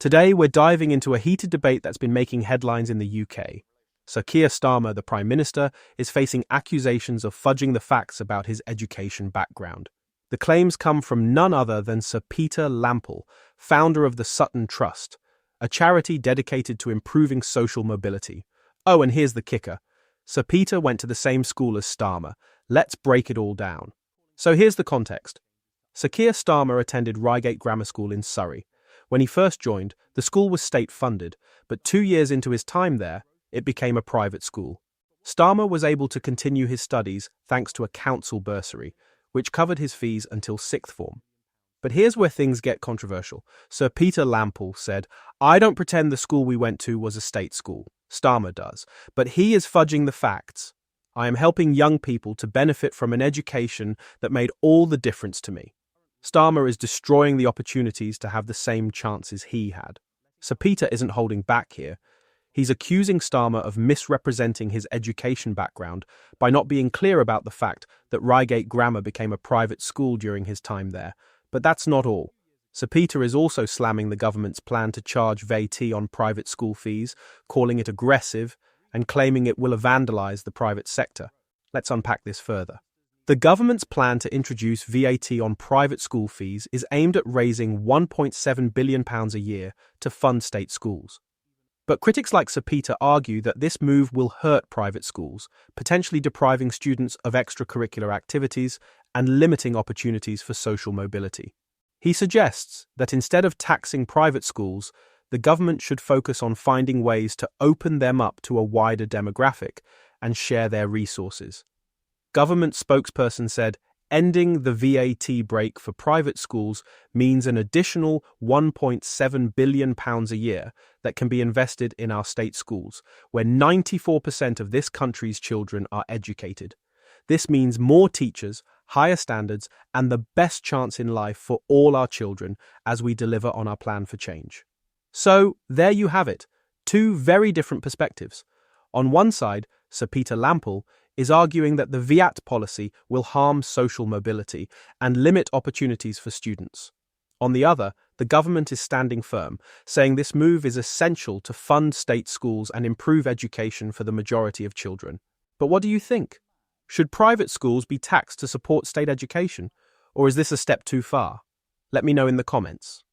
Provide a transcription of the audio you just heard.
Today, we're diving into a heated debate that's been making headlines in the UK. Sir Keir Starmer, the Prime Minister, is facing accusations of fudging the facts about his education background. The claims come from none other than Sir Peter Lampl, founder of the Sutton Trust, a charity dedicated to improving social mobility. Oh, and here's the kicker. Sir Peter went to the same school as Starmer. Let's break it all down. So here's the context. Sir Keir Starmer attended Reigate Grammar School in Surrey. When he first joined, the school was state-funded, but 2 years into his time there, it became a private school. Starmer was able to continue his studies thanks to a council bursary, which covered his fees until sixth form. But here's where things get controversial. Sir Peter Lampl said, "I don't pretend the school we went to was a state school. Starmer does. But he is fudging the facts. I am helping young people to benefit from an education that made all the difference to me. Starmer is destroying the opportunities to have the same chances he had." Sir Peter isn't holding back here. He's accusing Starmer of misrepresenting his education background by not being clear about the fact that Reigate Grammar became a private school during his time there. But that's not all. Sir Peter is also slamming the government's plan to charge VAT on private school fees, calling it aggressive, and claiming it will vandalise the private sector. Let's unpack this further. The government's plan to introduce VAT on private school fees is aimed at raising £1.7 billion a year to fund state schools. But critics like Sir Peter argue that this move will hurt private schools, potentially depriving students of extracurricular activities and limiting opportunities for social mobility. He suggests that instead of taxing private schools, the government should focus on finding ways to open them up to a wider demographic and share their resources. Government spokesperson said, ending the VAT break for private schools means an additional £1.7 billion a year that can be invested in our state schools, where 94% of this country's children are educated. This means more teachers, higher standards, and the best chance in life for all our children as we deliver on our plan for change. So, there you have it, two very different perspectives. On one side, Sir Peter Lampl is arguing that the VAT policy will harm social mobility and limit opportunities for students. On the other, the government is standing firm, saying this move is essential to fund state schools and improve education for the majority of children. But what do you think? Should private schools be taxed to support state education, or is this a step too far? Let me know in the comments.